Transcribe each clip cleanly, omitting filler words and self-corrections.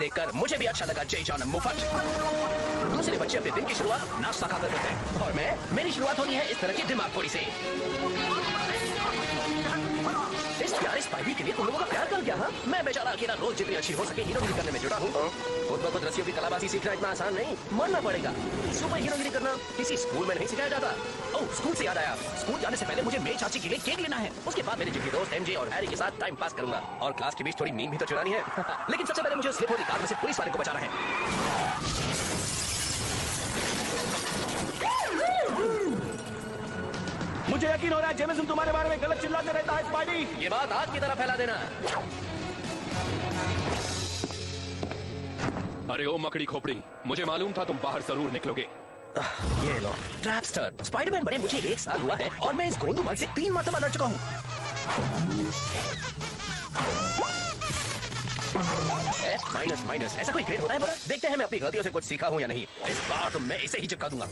देखकर मुझे भी अच्छा लगा। जय जॉन मुफट। दूसरे बच्चे अपने दिन की शुरुआत नाश्ता खाकर करते हैं और मेरी शुरुआत होनी है इस तरह की दिमाग फोड़ी से। इस प्यारे स्पाइडी के लिए तुम लोगों का प्यार कर गया? हाँ, मैं बेचारा अकेला रोज जितनी अच्छी हो सके हीरोगिरी करने में जुटा हूँ। खुद ब खुद रस्सियों की कलाबाजी सीखना इतना आसान नहीं, मरना पड़ेगा। सुपर हीरोगिरी करना किसी स्कूल में नहीं सिखाया जाता। ओह, स्कूल से याद आया, स्कूल जाने से पहले मुझे मेरी चाची के लिए केक लेना है। उसके बाद मेरे जिगरी दोस्त एमजे और हैरी के साथ टाइम पास करूंगा और क्लास के बीच थोड़ी नींद भी तो चुरानी है। लेकिन सबसे पहले मुझे स्लिप होती कार में से पुलिस वाले को बचाना है। मुझे यकीन हो रहा है जेमिसन तुम्हारे बारे में गलत चिल्लाते रहता है स्पाइडी। ये बात आग की तरह फैला देना। अरे ओ मकड़ी खोपड़ी, मुझे मालूम था तुम बाहर जरूर निकलोगे। ये लो ट्रैपस्टर। स्पाइडरमैन बने मुझे 1 साल हुआ है और मैं इस गोंदूमल से 3 मरतबा लड़ चुका हूँ। माइनस माइनस, ऐसा कोई ग्रेड होता है? बड़ा देखते हैं मैं अपनी गलतियों से कुछ सीखा हूँ या नहीं। इस बार तो मैं इसे ही चिपका दूंगा।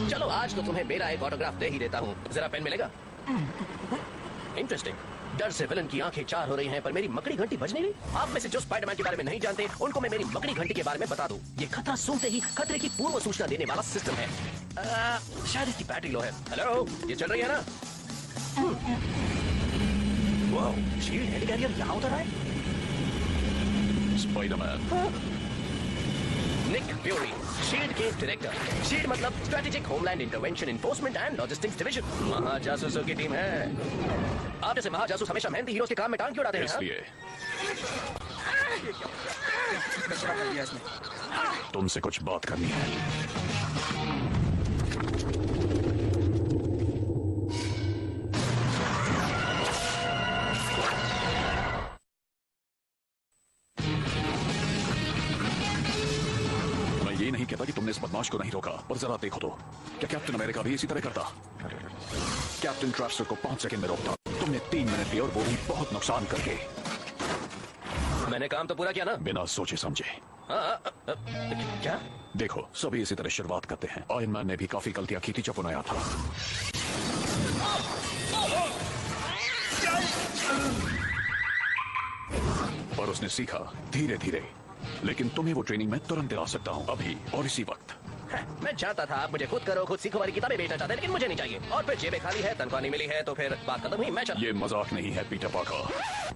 चलो आज तो तुम्हें मेरा एक ऑटोग्राफ दे ही देता हूँ। जरा पेन मिलेगा? इंटरेस्टिंग। डर से विलन की आंखें चार हो रही हैं, पर मेरी मकड़ी घंटी बज नहीं रही। आप में से जो स्पाइडरमैन के बारे में नहीं जानते, उनको मैं मेरी मकड़ी घंटी के बारे में बता दूं। ये खतरा सुनते ही खतरे की पूर्व सूचना देने वाला सिस्टम है। शायद इसकी बैटरी लो है। हेलो, ये चल रही है ना? वाह, शील्ड हेली कैरियर यहाँ उतर रहा है। स्पाइडरमैन निक फ्यूरी, शील्ड के डायरेक्टर। शील्ड मतलब strategic homeland intervention enforcement and logistics division. महाजासूसों की टीम है। आप जैसे महाजासूस हमेशा मेहनती हीरोज के काम में टांग क्यों उड़ाते हैं? इसलिए तुमसे कुछ बात करनी है। ये नहीं कहता कि तुमने इस बदमाश को नहीं रोका, पर जरा देखो तो, क्या कैप्टन अमेरिका भी इसी तरह करता? कैप्टन ट्रैपस्टर को 5 सेकंड में रोकता। तुमने 3 मिनट लिए और वो भी बहुत नुकसान करके। मैंने काम तो पूरा किया ना, बिना सोचे समझे। क्या? देखो, सभी इसी तरह शुरुआत करते हैं। आयरन मैन ने भी काफी गलतियां की थी जब वो नया था। पर उसने सीखा धीरे धीरे। लेकिन तुम्हें वो ट्रेनिंग में तुरंत दिला सकता हूँ, अभी और इसी वक्त। मैं चाहता था आप मुझे खुद करो खुद सीखो वाली किताबें बेचना चाहते, लेकिन मुझे नहीं चाहिए। और फिर जेबें खाली है, तनख्वाह नहीं मिली है, तो फिर बात खत्म हुई। मैं चल। ये मजाक नहीं है पीटर पार्कर।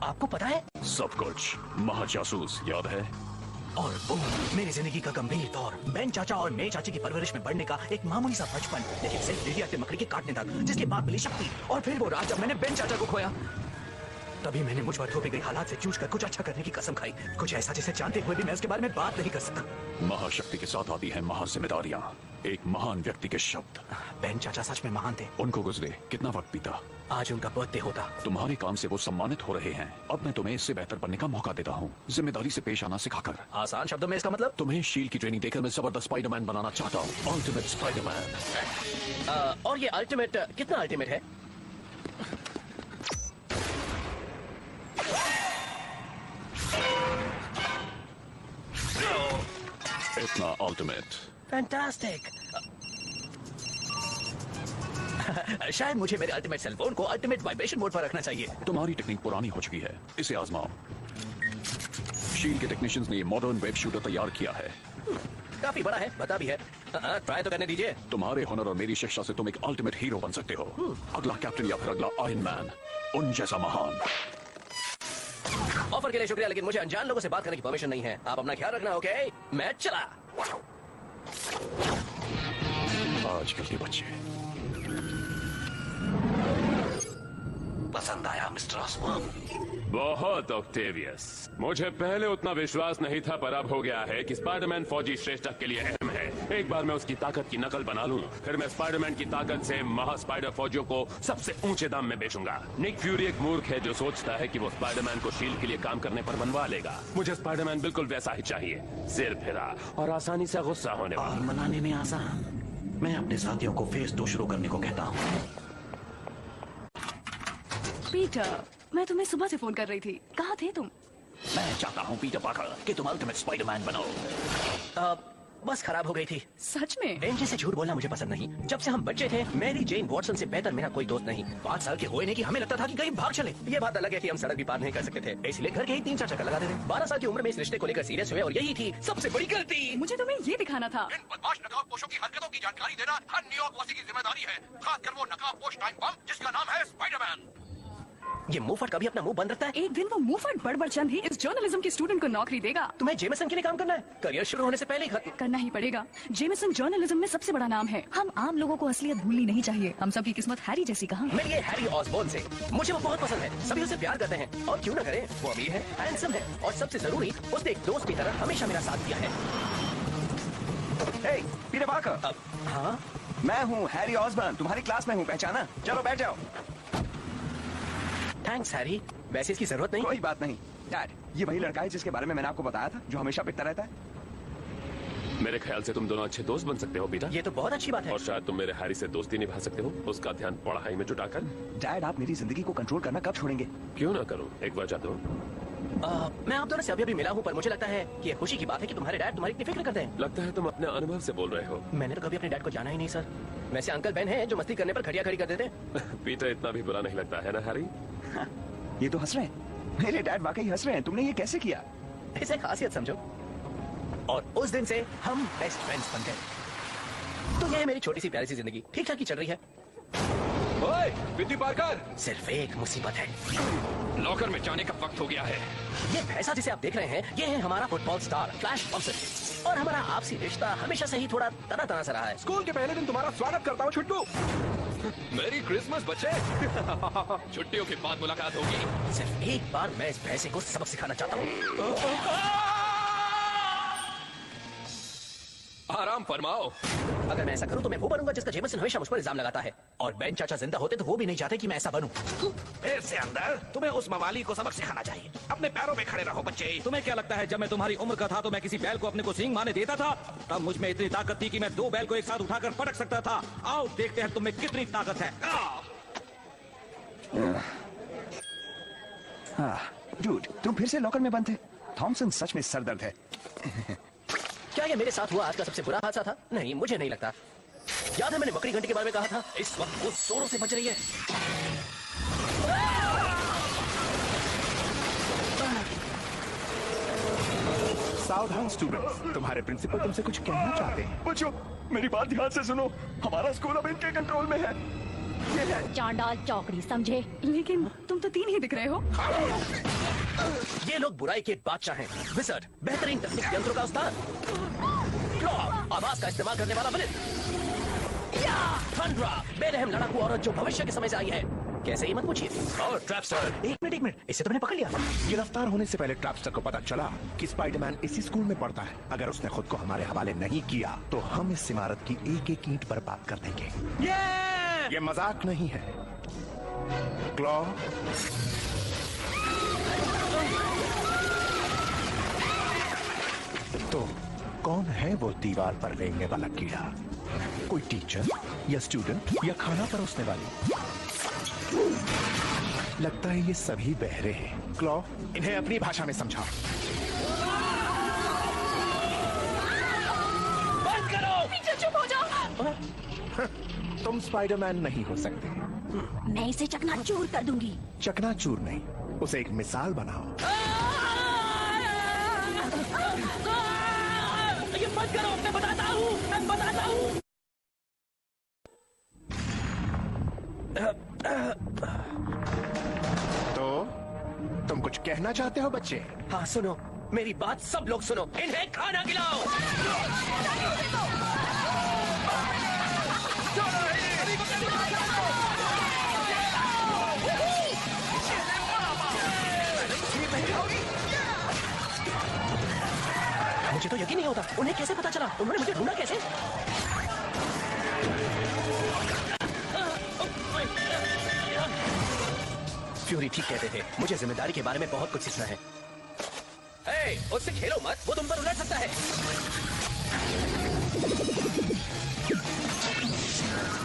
आपको पता है सब कुछ। महाजासूस याद है? और वो मेरी जिंदगी का गंभीर दौर, बेन चाचा और मेरी चाची की परवरिश में बढ़ने का एक मामूली सा बचपन, लेकिन सिर्फ रेडियोएक्टिव मकड़ी के काटने तक, जिसके बाद मिली शक्ति। और फिर वो रात जब मैंने बेन चाचा को खोया, तभी मैंने मुझ पर थोपी गई हालात से जूझकर कुछ अच्छा करने की कसम खाई। कुछ ऐसा जिसे जानते हुए भी मैं उसके बारे में बात नहीं कर सकता। महाशक्ति के साथ आती है महान जिम्मेदारियां। एक महान व्यक्ति के शब्द। बेन चाचा सच में महान थे। उनको गुजरे कितना वक्त बीता। आज उनका बर्थडे होता। तुम्हारे काम से वो सम्मानित हो रहे हैं। अब मैं तुम्हें इससे बेहतर बनने का मौका देता हूँ, जिम्मेदारी से पेश आना सिखाकर। आसान शब्दों में इसका मतलब? तुम्हें शील्ड की ट्रेनिंग देकर मैं जबरदस्त स्पाइडरमैन बनाना चाहता हूँ। Ultimate Spiderman. और ये अल्टीमेट कितना अल्टीमेट है? इतना अल्टीमेट। फैंटास्टिक। शायद मुझे मेरे अल्टीमेट सेलफोन को अल्टीमेट वाइब्रेशन मोड पर रखना चाहिए। तुम्हारी टेक्निक पुरानी हो चुकी है, इसे आजमाओ। शील्ड के टेक्नीशियंस ने ये मॉडर्न वेब शूटर तैयार किया है। काफी बड़ा है, बता भी है। ट्राई तो करने दीजिए। तुम्हारे हुनर और मेरी शिक्षा से तुम एक अल्टीमेट हीरो बन सकते हो। अगला कैप्टन या फिर अगला आयरन मैन, उन जैसा महान। ऑफर के लिए शुक्रिया, लेकिन मुझे अनजान लोगों से बात करने की परमिशन नहीं है। आप अपना ख्याल रखना, ओके? मैं चला। आजकल के बच्चे। पसंद आया मिस्टर ऑसबॉर्न। बहुत ऑक्टेवियस, मुझे पहले उतना विश्वास नहीं था, पर अब हो गया है कि स्पाइडरमैन फौजी श्रेष्ठता के लिए अहम है। एक बार मैं उसकी ताकत की नकल बना लूं, फिर मैं स्पाइडरमैन की ताकत से महा स्पाइडर फौजियों को सबसे ऊंचे दाम में बेचूंगा। निक फ्यूरी एक मूर्ख है जो सोचता है कि वो स्पाइडरमैन को शील्ड के लिए काम करने पर मनवा लेगा। मुझे स्पाइडरमैन बिल्कुल वैसा ही चाहिए, सिर फिरा और आसानी से गुस्सा होने वाला। और मनाने में आसान। मैं अपने साथियों को फेज 2 शुरू करने को कहता हूँ। पीटर, मैं तुम्हें सुबह से फोन कर रही थी, कहाँ थे तुम? मैं चाहता हूँ पीटर पार्कर कि तुम अल्टीमेट स्पाइडरमैन बनो। बस खराब हो गई थी। सच में? एनजी से झूठ बोलना मुझे पसंद नहीं। जब से हम बच्चे थे, मैरी जेन वॉटसन से बेहतर मेरा कोई दोस्त नहीं। 5 साल के हुए नहीं कि हमें लगता था कि कहीं भाग चले। ये बात अलग है कि हम सड़क भी पार नहीं कर सकते थे, इसलिए घर के ही 3-4 चक्कर लगाते थे। 12 साल की उम्र में इस रिश्ते को लेकर सीरियस हुए और यही थी सबसे बड़ी गलती। मुझे तुम्हें ये दिखाना था। इन बदमाश नकाबपोशों की हरकतों की जानकारी देना हर न्यूयॉर्क वासी की जिम्मेदारी है, खासकर वो नकाबपोश टाइम बम जिसका नाम है स्पाइडरमैन। ये मुंहफट कभी अपना मुंह बंद रखता है। एक दिन वो मुंहफट बड़बड़ चंद ही इस जर्नलिज्म के स्टूडेंट को नौकरी देगा। तुम्हें जेमसन के लिए काम करना है? करियर शुरू होने से पहले ही खत्म करना ही पड़ेगा। जेमिसन जर्नलिज्म में सबसे बड़ा नाम है। हम आम लोगों को असलियत भूलनी नहीं चाहिए। हम सबकी किस्मत हैरी जैसी कहाँ। मिलिए हैरी ऑसबॉर्न से। मुझे वो बहुत पसंद है, सभी उसे प्यार करते हैं और क्यों न करें, वो अमीर है, हैंडसम है और सबसे जरूरी उसने एक दोस्त की तरह हमेशा मेरा साथ दिया है। हे, पीटर पार्कर। हाँ, मैं हूँ हैरी ऑसबॉर्न, तुम्हारी क्लास में हूँ, पहचाना? चलो बैठ जाओ। थैंक्स हैरी, वैसे इसकी जरूरत नहीं। कोई बात नहीं। डैड, ये वही लड़का है जिसके बारे में मैंने आपको बताया था, जो हमेशा पिटता रहता है। मेरे ख्याल से तुम दोनों अच्छे दोस्त बन सकते हो पीटर, ये तो बहुत अच्छी बात है। और शायद तुम मेरे हैरी से दोस्ती निभा सकते हो, उसका ध्यान पढ़ाई में जुटाकर। डैड, आप मेरी जिंदगी को कंट्रोल करना कब छोड़ेंगे? क्यों ना करूं, एक वजह दो। मैं आप दोनों से अभी मिला हूँ, पर मुझे लगता है कि ये खुशी की बात है कि तुम्हारे डैड तुम्हारी इतनी फिक्र करते हैं। लगता है तुम अपने अनुभव से बोल रहे हो। मैंने तो कभी अपने डैड को जाना ही नहीं सर। वैसे अंकल बहन है जो मस्ती करने पर खड़िया खड़ी कर देते हैं। पीटर इतना भी बुरा नहीं लगता है ना हैरी? हाँ, ये तो हंस रहे हैं। मेरे डैड वाकई हंस रहे हैं। तुमने ये कैसे किया? इसे खासियत समझो। और उस दिन से हम बेस्ट फ्रेंड्स बन गए। तो ये है मेरी छोटी सी प्यारी सी जिंदगी, ठीक ठाक ही चल रही है। ओए, पीटर पार्कर, सिर्फ एक मुसीबत है। लॉकर में जाने का वक्त हो गया है। ये भैंसा जिसे आप देख रहे हैं, ये है हमारा फुटबॉल स्टार फ्लैश थॉमसन। और हमारा आपसी रिश्ता हमेशा से ही थोड़ा तना तना सा रहा है। स्कूल के पहले दिन तुम्हारा स्वागत करता हूँ छुट्टू। मेरी क्रिसमस बच्चे। छुट्टियों के बाद मुलाकात होगी। सिर्फ एक बार मैं इस भैंसे को सबक सिखाना चाहता हूँ। आराम फरमाओ। अगर मैं ऐसा करूं तो मैं वो बनूंगा जिसका जेमसन हमेशा मुझ पर इल्जाम लगाता है। और बेन चाचा जिंदा होते तो वो भी नहीं चाहते कि मैं ऐसा बनूं। फिर से अंदर। तुम्हें उस मवाली को सबक सिखाना चाहिए। अपने पैरों पे खड़े रहो बच्चे। तुम्हें क्या लगता है जब मैं तुम्हारी उम्र का था तो मैं किसी बैल को अपने को सींग मारने देता था? तब मुझ में इतनी ताकत थी कि मैं 2 बैल को एक साथ उठाकर पटक सकता था। आओ देखते हैं तुम में कितनी ताकत है। डूड, तुम फिर से लॉकर में बंद थे। थॉमसन सच में सरदर्द है। क्या ये मेरे साथ हुआ आज का सबसे बुरा हादसा था? नहीं, मुझे नहीं लगता। याद है मैंने बकरी घंटे के बारे में कहा था? इस वक्त वो जोरों से बज रही है। सावधान स्टूडेंट्स, तुम्हारे प्रिंसिपल तुमसे कुछ कहना चाहते हैं। बच्चों, मेरी बात ध्यान से सुनो। हमारा स्कूल अब इनके कंट्रोल में है। ये है चांडाल चौकड़ी, समझे? लेकिन तुम तो 3 ही दिख रहे हो। ये लोग बुराई के बादशाह हैं। विज़र्ड, बेहतरीन तकनीक यंत्रों का उस्ताद। क्लॉ, आवाज का इस्तेमाल करने वाला विलेन। थंडरा, बेरहम लड़ाकू औरत जो भविष्य के समय से आई है। कैसे ही मत पूछिए। और ट्रैपस्टर, एक मिनट, इससे तो मैंने पकड़ लिया। गिरफ्तार होने से पहले ट्रैपस्टर को पता चला कि स्पाइडरमैन इसी स्कूल में पढ़ता है। अगर उसने खुद को हमारे हवाले नहीं किया तो हम इस इमारत की एक एक ईंट बर्बाद कर देंगे। ये मजाक नहीं है। क्लॉ, तो कौन है वो दीवार पर रेंगने वाला कीड़ा? कोई टीचर या स्टूडेंट या खाना परोसने वाली? लगता है ये सभी बहरे हैं। क्लॉ, इन्हें अपनी भाषा में समझाओ। बंद करो! पीटर, चुप हो जाओ। तुम स्पाइडरमैन नहीं हो सकते। मैं इसे चकनाचूर कर दूंगी। चकनाचूर नहीं, उसे एक मिसाल बनाओ। ये मत करो, मैं बताता हूँ। तो तुम कुछ कहना चाहते हो बच्चे? हाँ सुनो, मेरी बात सब लोग सुनो। इन्हें खाना खिलाओ। मुझे तो यकीन नहीं होता, उन्हें कैसे पता चला? उन्होंने मुझे ढूंढा कैसे? फ्यूरी ठीक कहते थे, मुझे जिम्मेदारी के बारे में बहुत कुछ सीखना है। हे, उससे खेलो मत, वो तुम पर उलट सकता है।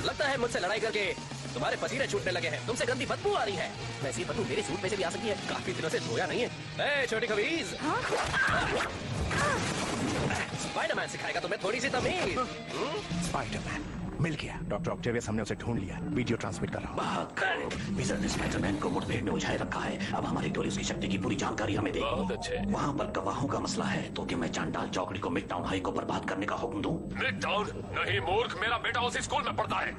लगता है मुझसे लड़ाई करके तुम्हारे पसीने छूटने लगे हैं, तुमसे गंदी बदबू आ रही है। वैसी बदबू मेरे सूट में से भी आ सकती है, काफी दिनों से धोया नहीं है। ए, छोटी खबीज, स्पाइडरमैन सिखाएगा तुम्हें थोड़ी सी तमीज। स्पाइडरमैन मिल गया। डॉक्टर ऑक्टेवियस, हमने उसे ढूंढ लिया, वीडियो ट्रांसमिट कर रहा हूँ। विजन ने स्पाइडरमैन को मुठभेड़ में उलझाए रखा है। अब हमारी टोली उसकी शक्ति की पूरी जानकारी हमें देगी। बहुत अच्छे। वहाँ पर गवाहों का मसला है, तो क्या मैं चांडाल चौकड़ी को मिड टाउन हाई को बर्बाद करने का हुक्म दूं? Mid town? नहीं मूर्ख, मेरा बेटा उसी स्कूल में पढ़ता है।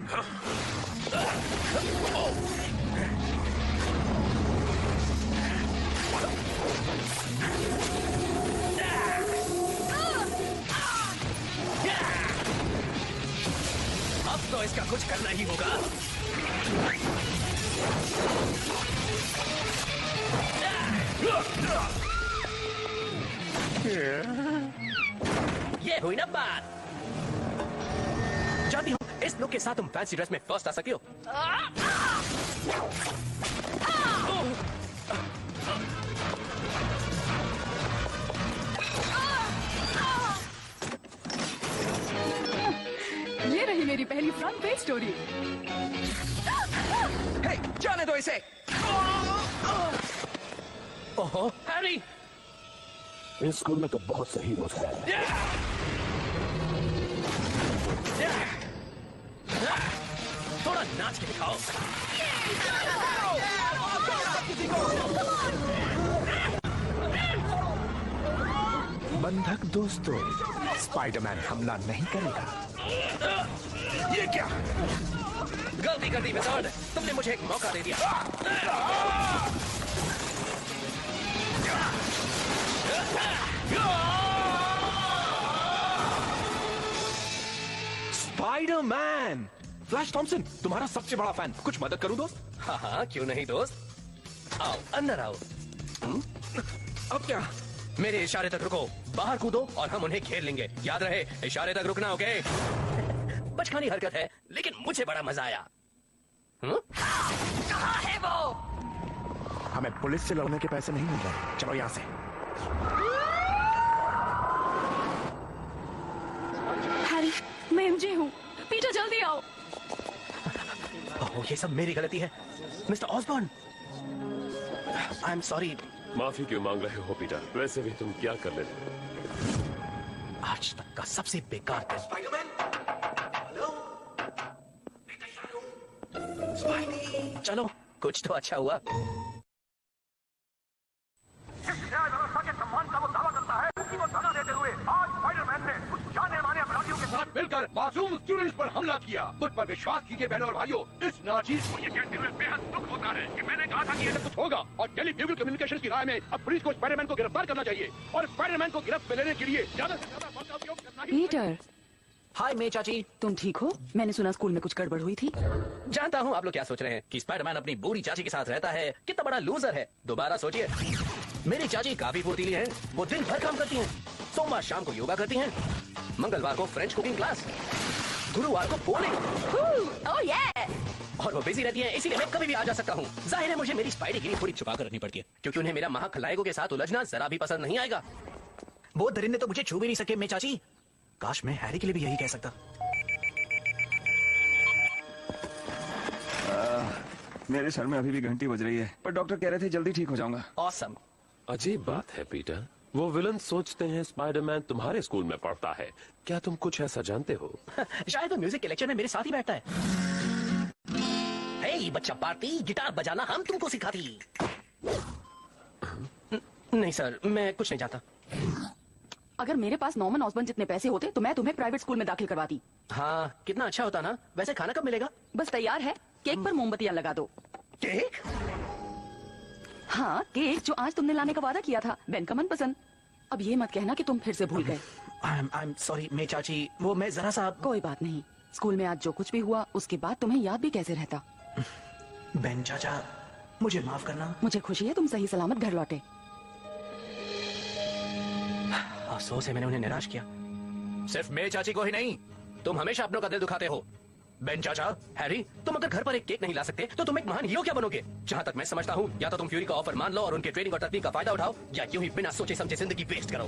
अब तो इसका कुछ करना ही होगा। ये हुई ना बात। जानती हूँ, इस लुक के साथ तुम फैंसी ड्रेस में फर्स्ट आ सकती हो। ये रही मेरी पहली फ्रंट पेज स्टोरी। हे, जाने दो इसे। ओहो, हैरी! इस स्कूल में तो बहुत सही दोस्त है। थोड़ा नाच के दिखाओ। बंधक दोस्तों, स्पाइडरमैन हमला नहीं करेगा। ये क्या? गलती कर दी विज़ार्ड, तुमने मुझे एक मौका दे दिया। स्पाइडरमैन! फ्लैश थॉम्सन, तुम्हारा सबसे बड़ा फैन। कुछ मदद करूं दोस्त? हाँ हाँ, क्यों नहीं दोस्त। आओ, अंदर आओ। अब क्या? मेरे इशारे तक रुको, बाहर कूदो और हम उन्हें घेर लेंगे। याद रहे, इशारे तक रुकना, ओके? बचकानी हरकत है, लेकिन मुझे बड़ा मजा आया। कहाँ है वो? हमें पुलिस से लड़ने के पैसे नहीं मिल रहे, चलो यहाँ से। हैरी, मैं एमजे हूँ। पीटर, जल्दी आओ। ओह, ये सब मेरी गलती है। Mister Osborne, I am sorry. माफी क्यों मांग रहे हो पीटर? वैसे भी तुम क्या कर लेते? आज तक का सबसे बेकार दिन। चलो, कुछ तो अच्छा हुआ। मिलकर मासूम स्टूडेंट्स पर हमला किया। मुझ पर विश्वास कीजिए बहनों और भाइयों, इस नाचीज को ये कहते हुए बेहद दुख होता है कि मैंने कहा था कि ये सब कुछ होगा, और टेली ब्यूगल कम्युनिकेशंस की राय में अब पुलिस को स्पाइडरमैन को गिरफ्तार करना चाहिए, और स्पाइडरमैन को गिरफ्त में लेने के लिए ज्यादा से ज्यादा बल का उपयोग करना ही। पीटर, हाय मे चाची। तुम ठीक हो? मैंने सुना स्कूल में कुछ गड़बड़ हुई थी। जानता हूँ आप लोग क्या सोच रहे हैं कि स्पाइडरमैन अपनी बूढ़ी चाची के साथ रहता है। कितना बड़ा लूजर है। दोबारा सोचिए, मेरी चाची काफी फुर्तीली है। वो दिन भर काम करती हैं। सोमवार शाम को योगा करती हैं, मंगलवार को फ्रेंच कुकिंग क्लास, गुरुवार को पोलिंग। ओह ये! और वो बिजी रहती हैं, इसीलिए मैं कभी भी आ जा सकता हूँ। जाहिर है मुझे मेरी स्पाइडीगिरी थोड़ी छुपा कर रखनी पड़ती है, क्योंकि उन्हें मेरा महाखलनायकों के साथ उलझना जरा भी पसंद नहीं आएगा। वो दरिंदे तो मुझे छू भी नहीं सके मैं चाची। काश मैं हैरी के लिए भी यही कह सकता। मेरे सर में अभी भी घंटी बज रही है, पर डॉक्टर कह रहे थे जल्दी ठीक हो जाऊंगा। ऑसम। अजीब बात है पीटर, वो विलन सोचते हैं स्पाइडरमैन तुम्हारे स्कूल में पढ़ता है। क्या तुम कुछ ऐसा जानते हो? शायद वो म्यूजिक के लेक्चर में मेरे साथ ही बैठता है। हे बच्चा पार्टी, गिटार बजाना हम तुमको सिखाती। नहीं सर, मैं कुछ नहीं जानता। अगर मेरे पास नॉर्मन ऑसबर्न जितने पैसे होते तो मैं तुम्हें प्राइवेट स्कूल में दाखिल करवाती। हाँ, कितना अच्छा होता ना। वैसे खाना कब मिलेगा? बस तैयार है, केक पर मोमबत्तियां लगा दो। केक? हाँ, केक जो आज तुमने लाने का वादा किया था, बेन का मनपसंद। अब ये मत कहना कि तुम फिर से भूल गए। I'm sorry, मैं चाची, वो मैं जरा सा। कोई बात नहीं, स्कूल में आज जो कुछ भी हुआ उसके बाद तुम्हें याद भी कैसे रहता। बेन चाचा, मुझे माफ करना। मुझे खुशी है तुम सही सलामत घर लौटे। अफसोस है मैंने उन्हें निराश किया। सिर्फ मेरी चाची को ही नहीं, तुम हमेशा अपनों का दिल दुखाते हो। बेन चाचा, हैरी, तुम अगर घर पर एक केक नहीं ला सकते तो तुम एक महान हीरो क्या बनोगे? जहां तक मैं समझता हूँ, या तो तुम फ्यूरी का ऑफर मान लो और उनके ट्रेनिंग और तकनीक का फायदा उठाओ, या यूं ही बिना सोचे समझे जिंदगी वेस्ट करो।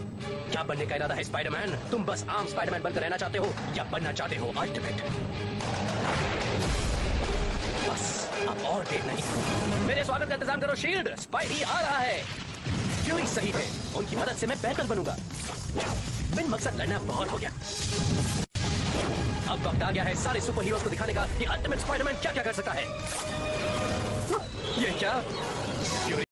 क्या बनने का इरादा है स्पाइडरमैन? तुम बस आम स्पाइडरमैन बनकर रहना चाहते हो या बनना चाहते हो अल्टीमेट? बस अब और देर नहीं, मेरे स्वागत का इंतजाम करो। शील्ड, स्पाइडी आ रहा है। फ्यूरी सही है, उनकी मदद से मैं बेहतर बनूंगा। बिन मकसद लड़ना बहुत हो गया। अब वक्त आ गया है सारे सुपर हीरोज को दिखाने का कि अल्टीमेट स्पाइडरमैन क्या क्या कर सकता है। ये क्या?